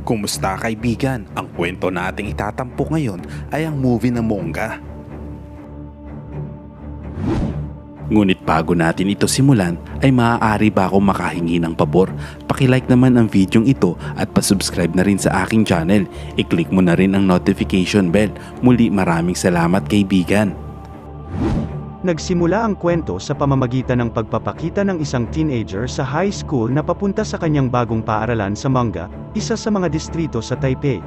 Kumusta kaibigan? Ang kwento nating itatampok ngayon ay ang movie na Monga. Ngunit bago natin ito simulan, ay maaari ba akong makahingi ng pabor? Pakilike naman ang videong ito at pasubscribe na rin sa aking channel. I-click mo na rin ang notification bell. Muli maraming salamat kaibigan. Nagsimula ang kwento sa pamamagitan ng pagpapakita ng isang teenager sa high school na papunta sa kanyang bagong paaralan sa Monga, isa sa mga distrito sa Taipei.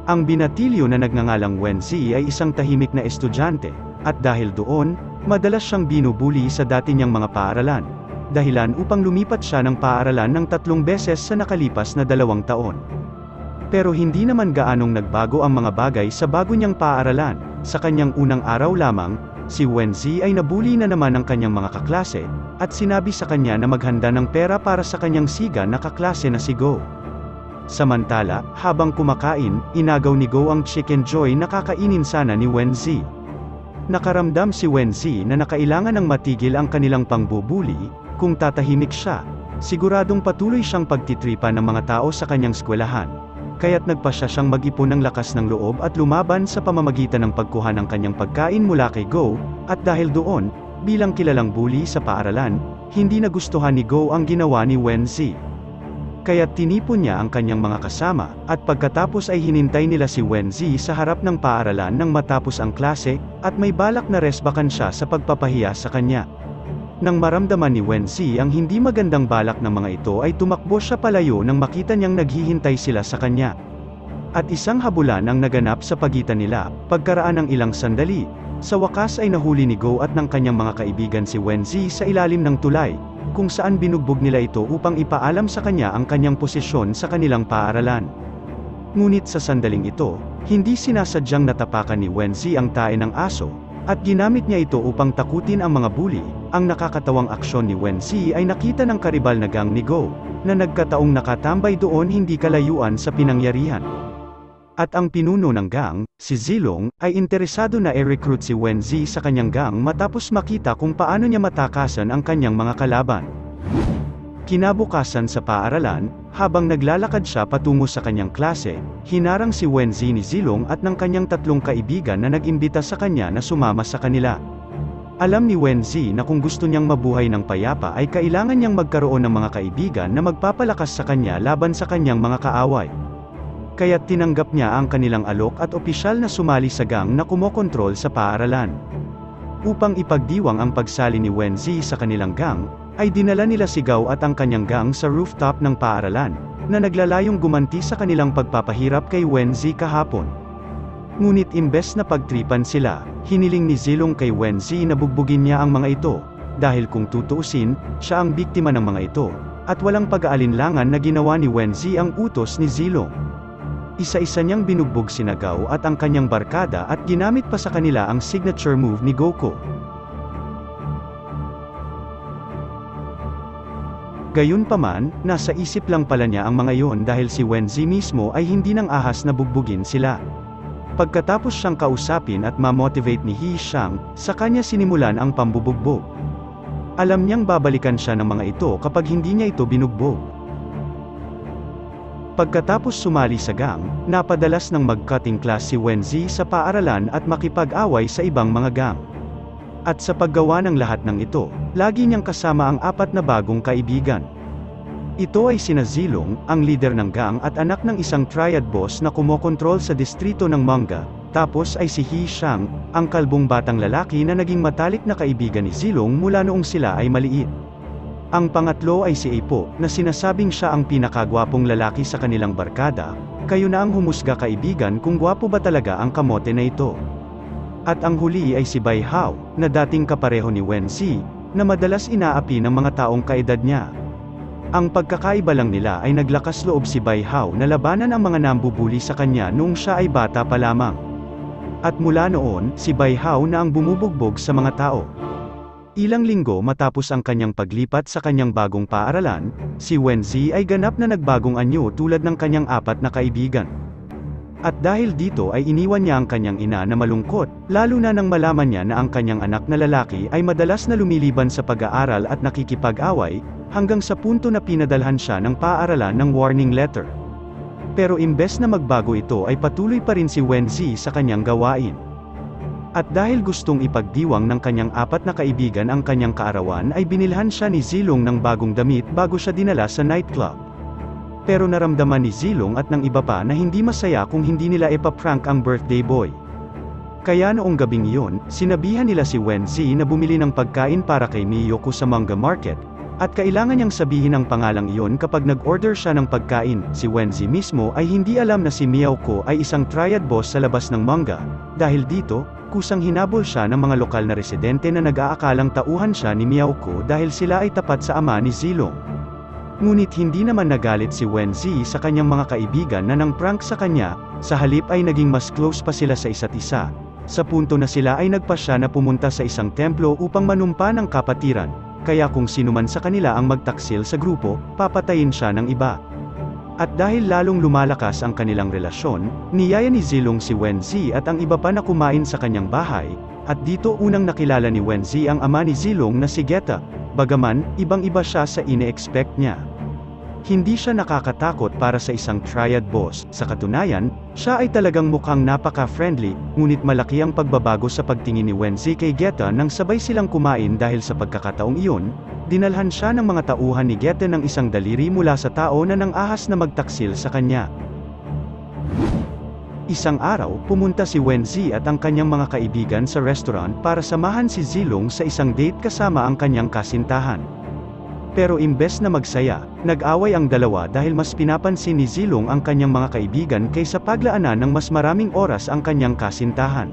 Ang binatilyo na nagngangalang Wenzi ay isang tahimik na estudyante, at dahil doon, madalas siyang binubuli sa dati niyang mga paaralan, dahilan upang lumipat siya ng paaralan ng 3 beses sa nakalipas na 2 taon. Pero hindi naman gaanong nagbago ang mga bagay sa bago niyang paaralan. Sa kanyang unang araw lamang, si Wenzi ay nabuli na naman ng kanyang mga kaklase, at sinabi sa kanya na maghanda ng pera para sa kanyang siga na kaklase na si Go. Samantala, habang kumakain, inagaw ni Go ang chicken joy na kakainin sana ni Wenzi. Nakaramdam si Wenzi na nakailangan ng matigil ang kanilang pangbubuli. Kung tatahimik siya, siguradong patuloy siyang pagtitripa ng mga tao sa kanyang eskwelahan. Kaya't nagpasya siyang mag-ipon ng lakas ng loob at lumaban sa pamamagitan ng pagkuha ng kanyang pagkain mula kay Go, at dahil doon, bilang kilalang bully sa paaralan, hindi nagustuhan ni Go ang ginawa ni Wenzi. Kaya't tinipon niya ang kanyang mga kasama, at pagkatapos ay hinintay nila si Wenzi sa harap ng paaralan nang matapos ang klase, at may balak na resbakan siya sa pagpapahiya sa kanya. Nang maramdaman ni Wenzi ang hindi magandang balak ng mga ito ay tumakbo siya palayo nang makita niyang naghihintay sila sa kanya. At isang habulan ang naganap sa pagitan nila. Pagkaraan ng ilang sandali, sa wakas ay nahuli ni Go at ng kanyang mga kaibigan si Wenzi sa ilalim ng tulay, kung saan binugbog nila ito upang ipaalam sa kanya ang kanyang posisyon sa kanilang paaralan. Ngunit sa sandaling ito, hindi sinasadyang natapakan ni Wenzi ang tae ng aso, at ginamit niya ito upang takutin ang mga bully. Ang nakakatawang aksyon ni Wenzi ay nakita ng karibal na gang ni Go, na nagkataong nakatambay doon hindi kalayuan sa pinangyarihan. At ang pinuno ng gang, si Zilong, ay interesado na i-recruit si Wenzi sa kanyang gang matapos makita kung paano niya matakasan ang kanyang mga kalaban. Kinabukasan sa paaralan, habang naglalakad siya patungo sa kanyang klase, hinarang si Wenzi ni Zilong at ng kanyang 3 kaibigan na nag-imbita sa kanya na sumama sa kanila. Alam ni Wenzi na kung gusto niyang mabuhay ng payapa ay kailangan niyang magkaroon ng mga kaibigan na magpapalakas sa kanya laban sa kanyang mga kaaway. Kaya't tinanggap niya ang kanilang alok at opisyal na sumali sa gang na kumokontrol sa paaralan. Upang ipagdiwang ang pagsali ni Wenzi sa kanilang gang, ay dinala nila si Go at ang kanyang gang sa rooftop ng paaralan, na naglalayong gumanti sa kanilang pagpapahirap kay Wenzi kahapon. Ngunit imbes na pagtripan sila, hiniling ni Zilong kay Wenzi na bugbugin niya ang mga ito, dahil kung tutuusin, siya ang biktima ng mga ito, at walang pag-aalinlangan na ginawa ni Wenzi ang utos ni Zilong. Isa-isa niyang binugbog sina Go at ang kanyang barkada at ginamit pa sa kanila ang signature move ni Goku. Gayunpaman, nasa isip lang pala niya ang mga iyon dahil si Wenzi mismo ay hindi nang ahas na bugbugin sila. Pagkatapos siyang kausapin at ma-motivate ni He Xiang, sa kanya sinimulan ang pambubugbog. Alam niyang babalikan siya ng mga ito kapag hindi niya ito binugbog. Pagkatapos sumali sa gang, napadalas ng mag-cutting class si Wenzi sa paaralan at makipag-away sa ibang mga gang. At sa paggawa ng lahat ng ito, lagi niyang kasama ang 4 na bagong kaibigan. Ito ay sina Zilong, ang leader ng gang at anak ng isang triad boss na kumokontrol sa distrito ng Monga, tapos ay si He Xiang, ang kalbong batang lalaki na naging matalik na kaibigan ni Zilong mula noong sila ay maliit. Ang pangatlo ay si Apo, na sinasabing siya ang pinakagwapong lalaki sa kanilang barkada. Kayo na ang humusga kaibigan kung gwapo ba talaga ang kamote na ito. At ang huli ay si Bai Hao, na dating kapareho ni Wenzi, na madalas inaapi ng mga taong kaedad niya. Ang pagkakaiba lang nila ay naglakas loob si Bai Hao na labanan ang mga nambubuli sa kanya noong siya ay bata pa lamang. At mula noon, si Bai Hao na ang bumubugbog sa mga tao. Ilang linggo matapos ang kanyang paglipat sa kanyang bagong paaralan, si Wenzi ay ganap na nagbagong anyo tulad ng kanyang 4 na kaibigan. At dahil dito ay iniwan niya ang kanyang ina na malungkot, lalo na nang malaman niya na ang kanyang anak na lalaki ay madalas na lumiliban sa pag-aaral at nakikipag-away, hanggang sa punto na pinadalhan siya ng paaralan ng warning letter. Pero imbes na magbago ito ay patuloy pa rin si Wenzi sa kanyang gawain. At dahil gustong ipagdiwang ng kanyang 4 na kaibigan ang kanyang kaarawan ay binilhan siya ni Zilong ng bagong damit bago siya dinala sa nightclub. Pero naramdaman ni Zilong at ng iba pa na hindi masaya kung hindi nila ipaprank ang birthday boy. Kaya noong gabing iyon, sinabihan nila si Wenzi na bumili ng pagkain para kay Miyoko sa manga market, at kailangan niyang sabihin ang pangalang iyon kapag nag-order siya ng pagkain. Si Wenzi mismo ay hindi alam na si Miyoko ay isang triad boss sa labas ng manga. Dahil dito, kusang hinabol siya ng mga lokal na residente na nag-aakalang tauhan siya ni Miyoko dahil sila ay tapat sa ama ni Zilong. Ngunit hindi naman nagalit si Wenzi sa kanyang mga kaibigan na nang prank sa kanya, sa halip ay naging mas close pa sila sa isa't isa. Sa punto na sila ay nagpasya na pumunta sa isang templo upang manumpa ng kapatiran, kaya kung sino man sa kanila ang magtaksil sa grupo, papatayin siya ng iba. At dahil lalong lumalakas ang kanilang relasyon, niyaya ni Zilong si Wenzi at ang iba pa na kumain sa kanyang bahay, at dito unang nakilala ni Wenzi ang ama ni Zilong na si Geta, bagaman, ibang-iba siya sa ine-expect niya. Hindi siya nakakatakot para sa isang triad boss, sa katunayan, siya ay talagang mukhang napaka-friendly, ngunit malaki ang pagbabago sa pagtingin ni Wenzi kay Geta nang sabay silang kumain dahil sa pagkakataong iyon, dinalhan siya ng mga tauhan ni Geta ng isang daliri mula sa tao na nang-ahas na magtaksil sa kanya. Isang araw, pumunta si Wenzi at ang kanyang mga kaibigan sa restaurant para samahan si Zilong sa isang date kasama ang kanyang kasintahan. Pero imbes na magsaya, nag-away ang dalawa dahil mas pinapansin ni Zilong ang kanyang mga kaibigan kaysa paglaanan ng mas maraming oras ang kanyang kasintahan.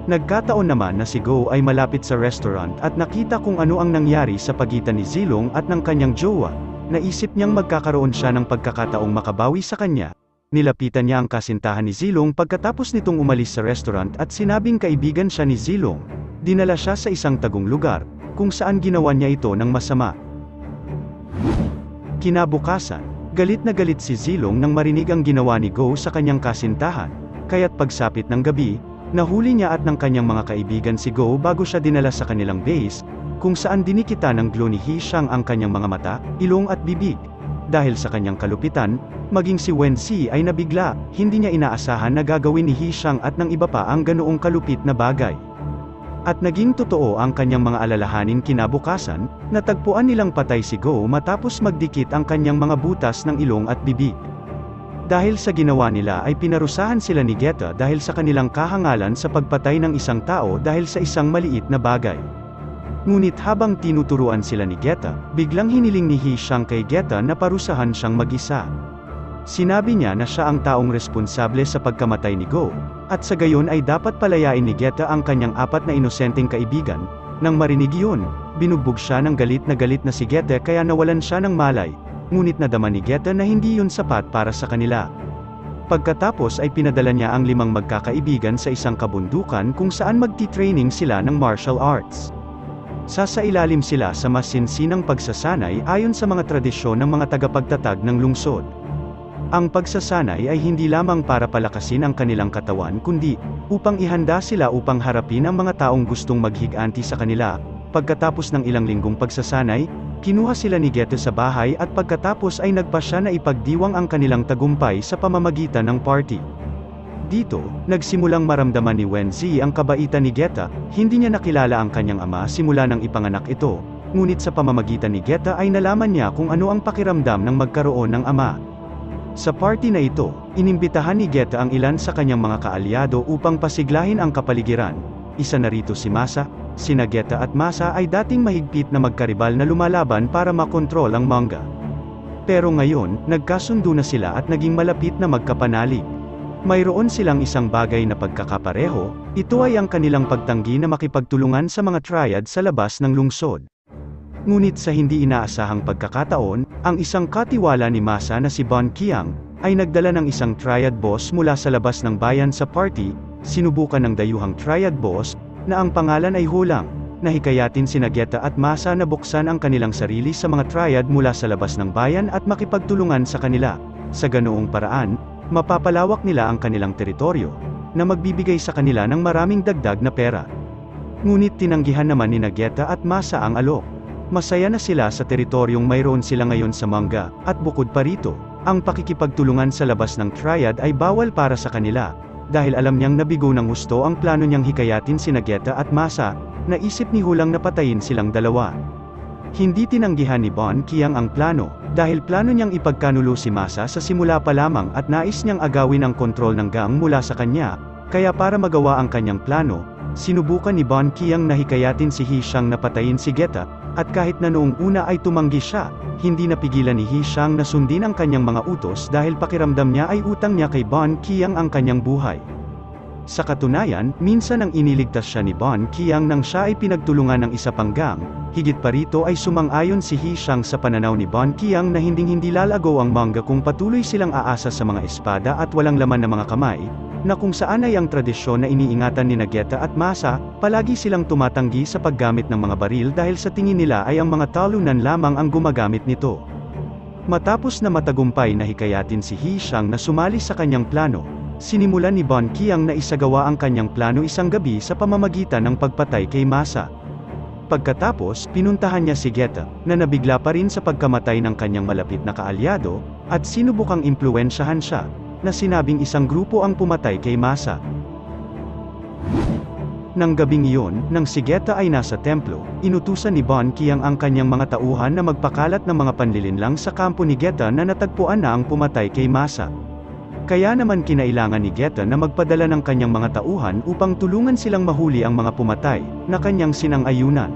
Nagkataon naman na si Go ay malapit sa restaurant at nakita kung ano ang nangyari sa pagitan ni Zilong at ng kanyang jowa. Naisip niyang magkakaroon siya ng pagkakataong makabawi sa kanya. Nilapitan niya ang kasintahan ni Zilong pagkatapos nitong umalis sa restaurant at sinabing kaibigan siya ni Zilong. Dinala siya sa isang tagong lugar, kung saan ginawa niya ito ng masama. Kinabukasan, galit na galit si Zilong nang marinig ang ginawa ni Go sa kanyang kasintahan, kaya't pagsapit ng gabi, nahuli niya at ng kanyang mga kaibigan si Go bago siya dinala sa kanilang base, kung saan dinikita ng glue ni Hishang ang kanyang mga mata, ilong at bibig. Dahil sa kanyang kalupitan, maging si Wenzi ay nabigla, hindi niya inaasahan na gagawin ni Hishang at ng iba pa ang ganoong kalupit na bagay. At naging totoo ang kanyang mga alalahanin kinabukasan, natagpuan nilang patay si Go matapos magdikit ang kanyang mga butas ng ilong at bibig. Dahil sa ginawa nila ay pinarusahan sila ni Geta dahil sa kanilang kahangalan sa pagpatay ng isang tao dahil sa isang maliit na bagay. Ngunit habang tinuturuan sila ni Geta, biglang hiniling ni Hishang kay Geta na parusahan siyang mag-isa. Sinabi niya na siya ang taong responsable sa pagkamatay ni Go, at sa gayon ay dapat palayain ni Geta ang kanyang 4 na inosenteng kaibigan. Nang marinig iyon, binugbog siya ng galit na si Geta kaya nawalan siya ng malay, ngunit nadama ni Geta na hindi yun sapat para sa kanila. Pagkatapos ay pinadala niya ang 5 magkakaibigan sa isang kabundukan kung saan magti-training sila ng martial arts. Sasailalim sila sa mas sinsinang pagsasanay ayon sa mga tradisyon ng mga tagapagtatag ng lungsod. Ang pagsasanay ay hindi lamang para palakasin ang kanilang katawan kundi, upang ihanda sila upang harapin ang mga taong gustong maghiganti sa kanila. Pagkatapos ng ilang linggong pagsasanay, kinuha sila ni Geta sa bahay at pagkatapos ay nagpasya na ipagdiwang ang kanilang tagumpay sa pamamagitan ng party. Dito, nagsimulang maramdaman ni Wenzi ang kabaitan ni Geta, hindi niya nakilala ang kanyang ama simula nang ipanganak ito, ngunit sa pamamagitan ni Geta ay nalaman niya kung ano ang pakiramdam ng magkaroon ng ama. Sa party na ito, inimbitahan ni Geta ang ilan sa kanyang mga kaalyado upang pasiglahin ang kapaligiran. Isa na rito si Masa. Sina Geta at Masa ay dating mahigpit na magkaribal na lumalaban para makontrol ang manga. Pero ngayon, nagkasundo na sila at naging malapit na magkapanalig. Mayroon silang isang bagay na pagkakapareho, ito ay ang kanilang pagtanggi na makipagtulungan sa mga triad sa labas ng lungsod. Ngunit sa hindi inaasahang pagkakataon, ang isang katiwala ni Masa na si Bon Qiang, ay nagdala ng isang triad boss mula sa labas ng bayan sa party. Sinubukan ng dayuhang triad boss, na ang pangalan ay Hulang, na hikayatin sina Geta at Masa na buksan ang kanilang sarili sa mga triad mula sa labas ng bayan at makipagtulungan sa kanila. Sa ganoong paraan, mapapalawak nila ang kanilang teritoryo, na magbibigay sa kanila ng maraming dagdag na pera. Ngunit tinanggihan naman ni Geta at Masa ang alok. Masaya na sila sa teritoryong mayroon sila ngayon sa manga, at bukod pa rito, Ang pakikipagtulungan sa labas ng triad ay bawal para sa kanila, dahil alam niyang nabigo ng husto ang plano niyang hikayatin sina Geta at Masa, naisip ni Hulang na patayin silang dalawa. Hindi tinanggihan ni Bon Qiang ang plano, dahil plano niyang ipagkanulo si Masa sa simula pa lamang at nais niyang agawin ang kontrol ng gang mula sa kanya, kaya para magawa ang kanyang plano, sinubukan ni Bon Qiang na hikayatin si Hishang na patayin si Geta, at kahit na noong una ay tumanggi siya, hindi napigilan ni Hishang na sundin ang kanyang mga utos dahil pakiramdam niya ay utang niya kay Bon Qiang ang kanyang buhay. Sa katunayan, minsan ang iniligtas siya ni Bon Qiang nang siya ay pinagtulungan ng isa pang gang. Higit pa rito ay sumang-ayon si Hishang sa pananaw ni Bon Qiang na hindi lalago ang manga kung patuloy silang aasa sa mga espada at walang laman na mga kamay, na kung saan ay ang tradisyon na iniingatan ni Geta at Masa, palagi silang tumatanggi sa paggamit ng mga baril dahil sa tingin nila ay ang mga talunan lamang ang gumagamit nito. Matapos na matagumpay na hikayatin si Hishang na sumali sa kanyang plano, sinimulan ni Bon Qiang na isagawa ang kanyang plano isang gabi sa pamamagitan ng pagpatay kay Masa. Pagkatapos, pinuntahan niya si Geta, na nabigla pa rin sa pagkamatay ng kanyang malapit na kaalyado, at sinubukang impluwensyahan siya, na sinabing isang grupo ang pumatay kay Masa. Nang gabing iyon, nang si Geta ay nasa templo, inutusan ni Bon Qiang ang kanyang mga tauhan na magpakalat ng mga panlilinlang sa kampo ni Geta na natagpuan na ang pumatay kay Masa. Kaya naman kinailangan ni Geta na magpadala ng kanyang mga tauhan upang tulungan silang mahuli ang mga pumatay, na kanyang sinang-ayunan.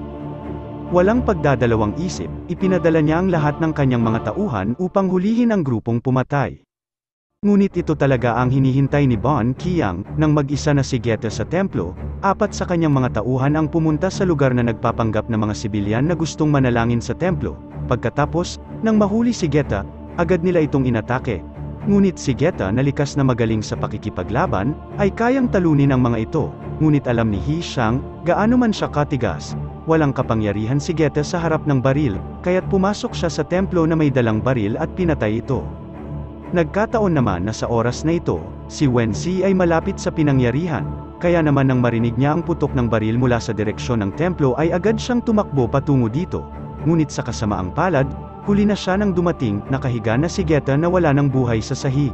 Walang pagdadalawang isip, ipinadala niya ang lahat ng kanyang mga tauhan upang hulihin ang grupong pumatay. Ngunit ito talaga ang hinihintay ni Bon Qiang, nang mag-isa na si Geta sa templo, 4 sa kanyang mga tauhan ang pumunta sa lugar na nagpapanggap na mga sibilyan na gustong manalangin sa templo. Pagkatapos, nang mahuli si Geta, agad nila itong inatake. Ngunit si Geta na likas na magaling sa pakikipaglaban, ay kayang talunin ang mga ito, ngunit alam ni Hishang, gaano man siya katigas, walang kapangyarihan si Geta sa harap ng baril, kaya't pumasok siya sa templo na may dalang baril at pinatay ito. Nagkataon naman na sa oras na ito, si Wenzi ay malapit sa pinangyarihan, kaya naman nang marinig niya ang putok ng baril mula sa direksyon ng templo ay agad siyang tumakbo patungo dito, ngunit sa kasamaang palad, huli na siya nang dumating, nakahiga na si Geta na wala ng buhay sa sahig.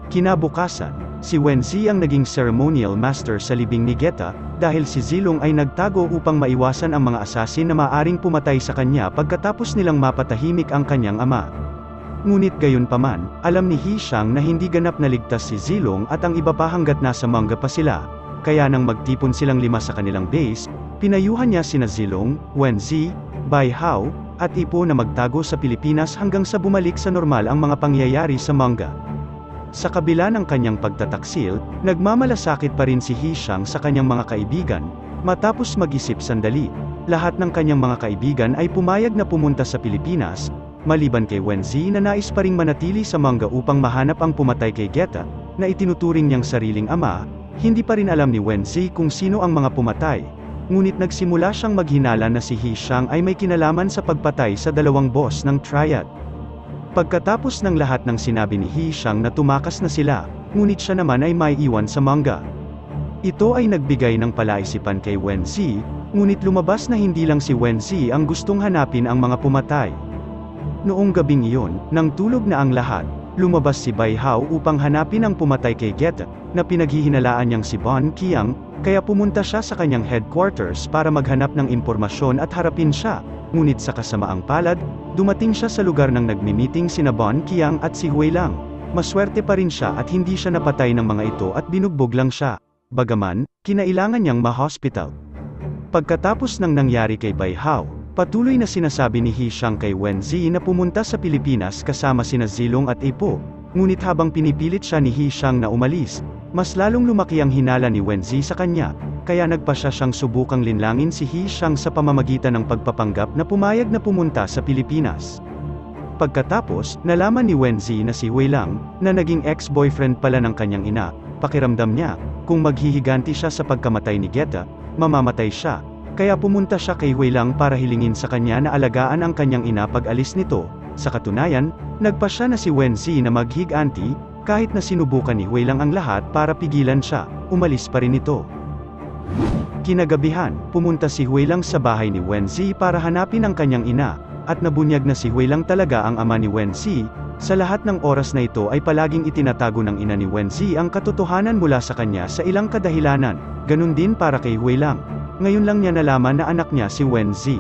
Kinabukasan, si Wenzi ang naging ceremonial master sa libing ni Geta, dahil si Zilong ay nagtago upang maiwasan ang mga asasin na maaring pumatay sa kanya pagkatapos nilang mapatahimik ang kanyang ama. Ngunit gayunpaman, alam ni Hishang na hindi ganap na ligtas si Zilong at ang iba pa hanggat nasa manga pa sila, kaya nang magtipon silang 5 sa kanilang base, pinayuhan niya sina Zilong, Wenzi, Bai Hao, at Ipo na magtago sa Pilipinas hanggang sa bumalik sa normal ang mga pangyayari sa manga. Sa kabila ng kanyang pagtataksil, nagmamalasakit pa rin si Hishang sa kanyang mga kaibigan, matapos mag-isip sandali. Lahat ng kanyang mga kaibigan ay pumayag na pumunta sa Pilipinas, maliban kay Wenzi na nais pa ring manatili sa manga upang mahanap ang pumatay kay Geta, na itinuturing niyang sariling ama. Hindi pa rin alam ni Wenzi kung sino ang mga pumatay. Ngunit nagsimula siyang maghinala na si Hishang ay may kinalaman sa pagpatay sa 2 boss ng triad. Pagkatapos ng lahat ng sinabi ni Hishang na tumakas na sila, ngunit siya naman ay maiiwan sa manga. Ito ay nagbigay ng palaisipan kay Wenzi, ngunit lumabas na hindi lang si Wenzi ang gustong hanapin ang mga pumatay. Noong gabing iyon, nang tulog na ang lahat, lumabas si Bai Hao upang hanapin ang pumatay kay Geta, na pinaghihinalaan niyang si Bon Qiang, kaya pumunta siya sa kanyang headquarters para maghanap ng impormasyon at harapin siya. Ngunit sa kasamaang palad, dumating siya sa lugar ng nagmi-meeting sina Bon Qiang at si Huilang. Maswerte pa rin siya at hindi siya napatay ng mga ito at binugbog lang siya. Bagaman, kinailangan niyang ma-hospital. Pagkatapos ng nangyari kay Bai Hao, patuloy na sinasabi ni Hishang kay Wenzi na pumunta sa Pilipinas kasama sina Zilong at Ipo. Ngunit habang pinipilit siya ni Hishang na umalis, mas lalong lumaki ang hinala ni Wenzi sa kanya, kaya nagpasya siyang subukang linlangin si Hishang sa pamamagitan ng pagpapanggap na pumayag na pumunta sa Pilipinas. Pagkatapos, nalaman ni Wenzi na si Huilang, na naging ex-boyfriend pala ng kanyang ina. Pakiramdam niya, kung maghihiganti siya sa pagkamatay ni Geta, mamamatay siya, kaya pumunta siya kay Huilang para hilingin sa kanya na alagaan ang kanyang ina pag-alis nito. Sa katunayan, nagpasya na si Wenzi na maghiganti, kahit na sinubukan ni Huilang ang lahat para pigilan siya, umalis pa rin ito. Kinagabihan, pumunta si Huilang sa bahay ni Wenzi para hanapin ang kanyang ina, at nabunyag na si Hui lang talaga ang ama ni Wenzi. Sa lahat ng oras na ito ay palaging itinatago ng ina ni Wenzi ang katotohanan mula sa kanya sa ilang kadahilanan, ganun din para kay Hui lang. Ngayon lang niya nalaman na anak niya si Wenzi.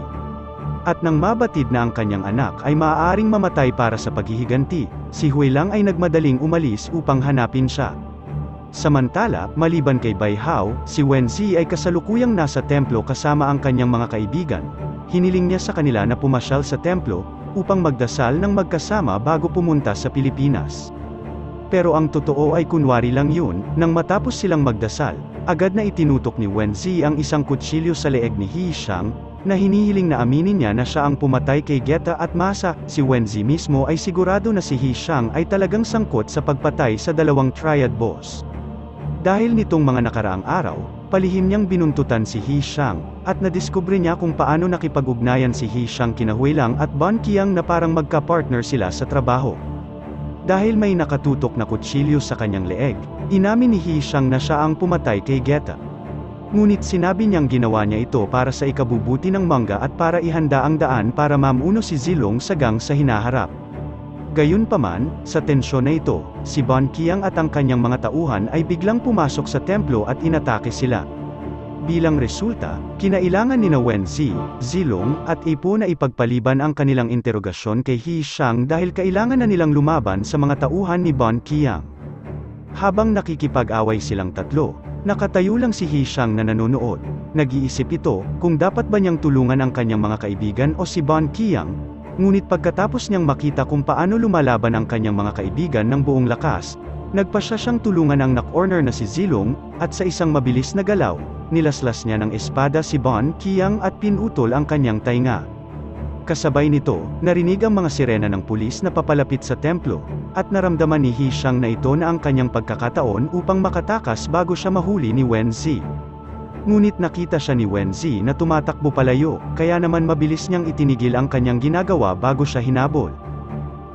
At nang mabatid na ang kanyang anak ay maaaring mamatay para sa paghihiganti, si Hui lang ay nagmadaling umalis upang hanapin siya. Samantala, maliban kay Bai Hao, si Wenzi ay kasalukuyang nasa templo kasama ang kanyang mga kaibigan. Hiniling niya sa kanila na pumasyal sa templo, upang magdasal ng magkasama bago pumunta sa Pilipinas. Pero ang totoo ay kunwari lang yun, nang matapos silang magdasal, agad na itinutok ni Wenzi ang isang kutsilyo sa leeg ni Hishang, na hinihiling na aminin niya na siya ang pumatay kay Geta at Masa. Si Wenzi mismo ay sigurado na si Hishang ay talagang sangkot sa pagpatay sa dalawang triad boss. Dahil nitong mga nakaraang araw, palihim niyang binuntutan si Hishang, at nadiskubre niya kung paano nakipag-ugnayan si Hishang kina Hui Lang at Ban Qiang na parang magka-partner sila sa trabaho. Dahil may nakatutok na kutsilyo sa kanyang leeg, inamin ni Hishang na siya ang pumatay kay Geta. Ngunit sinabi niyang ginawa niya ito para sa ikabubuti ng manga at para ihanda ang daan para mamuno si Zilong sa gang sa hinaharap. Gayunpaman, sa tensyon na ito, si Ban Qiang at ang kanyang mga tauhan ay biglang pumasok sa templo at inatake sila. Bilang resulta, kinailangan ni Wenzi, Zilong, at Ipo na ipagpaliban ang kanilang interogasyon kay Hishang dahil kailangan na nilang lumaban sa mga tauhan ni Ban Qiang. Habang nakikipag-away silang tatlo, nakatayo lang si Hishang na nanonood. Nag-iisip ito, kung dapat ba niyang tulungan ang kanyang mga kaibigan o si Ban Qiang. Ngunit pagkatapos niyang makita kung paano lumalaban ang kanyang mga kaibigan ng buong lakas, nagpasya siyang tulungan ang knock-corner na si Zilong, at sa isang mabilis na galaw, nilaslas niya ng espada si Ban Qiang at pinutol ang kanyang tainga. Kasabay nito, narinig ang mga sirena ng pulis na papalapit sa templo, at naramdaman ni Hishang na ito na ang kanyang pagkakataon upang makatakas bago siya mahuli ni Wenzi. Ngunit nakita siya ni Wenzi na tumatakbo palayo, kaya naman mabilis niyang itinigil ang kanyang ginagawa bago siya hinabol.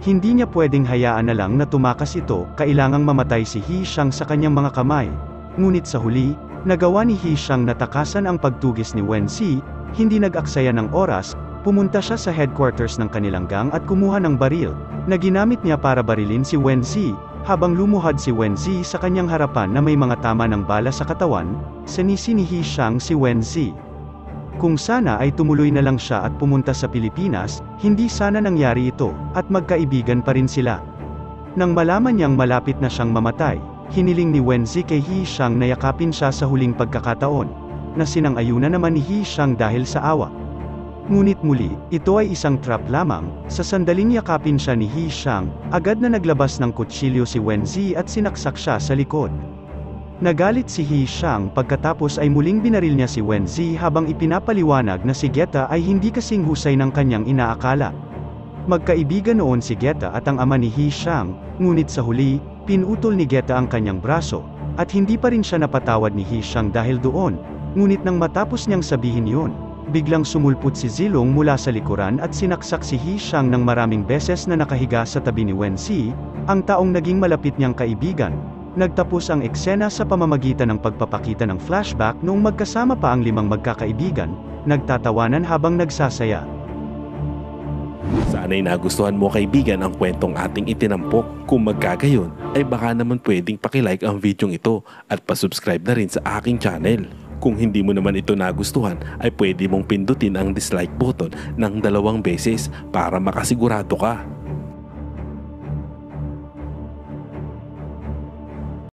Hindi niya pwedeng hayaan na lang na tumakas ito, kailangang mamatay si Hishang sa kanyang mga kamay. Ngunit sa huli, nagawa ni Hishang na takasan ang pagtugis ni Wenzi. Hindi nag-aksaya ng oras, pumunta siya sa headquarters ng kanilang gang at kumuha ng baril, na ginamit niya para barilin si Wenzi. Habang lumuhad si Wenzi sa kanyang harapan na may mga tama ng bala sa katawan, sinisi ni Hishang si Wenzi. Kung sana ay tumuloy na lang siya at pumunta sa Pilipinas, hindi sana nangyari ito, at magkaibigan pa rin sila. Nang malaman niyang malapit na siyang mamatay, hiniling ni Wenzi kay Hishang na yakapin siya sa huling pagkakataon, na sinang-ayunan naman ni Hishang dahil sa awa. Ngunit muli, ito ay isang trap lamang. Sa sandaling yakapin siya ni Hishang, agad na naglabas ng kutsilyo si Wenzi at sinaksak siya sa likod. Nagalit si Hishang pagkatapos ay muling binaril niya si Wenzi habang ipinapaliwanag na si Geta ay hindi kasing husay ng kanyang inaakala. Magkaibigan noon si Geta at ang ama ni Hishang, ngunit sa huli, pinutol ni Geta ang kanyang braso, at hindi pa rin siya napatawad ni Hishang dahil doon. Ngunit nang matapos niyang sabihin yun, biglang sumulpot si Zilong mula sa likuran at sinaksak si Hishang ng maraming beses na nakahiga sa tabi ni Wenzi, ang taong naging malapit niyang kaibigan. Nagtapos ang eksena sa pamamagitan ng pagpapakita ng flashback noong magkasama pa ang limang magkakaibigan, nagtatawanan habang nagsasaya. Sana'y nagustuhan mo kaibigan ang kwentong ating itinampok. Kung magkagayon, ay baka naman pwedeng pakilike ang videong ito at pasubscribe na rin sa aking channel. Kung hindi mo naman ito nagustuhan, ay pwede mong pindutin ang dislike button ng 2 beses para makasigurado ka.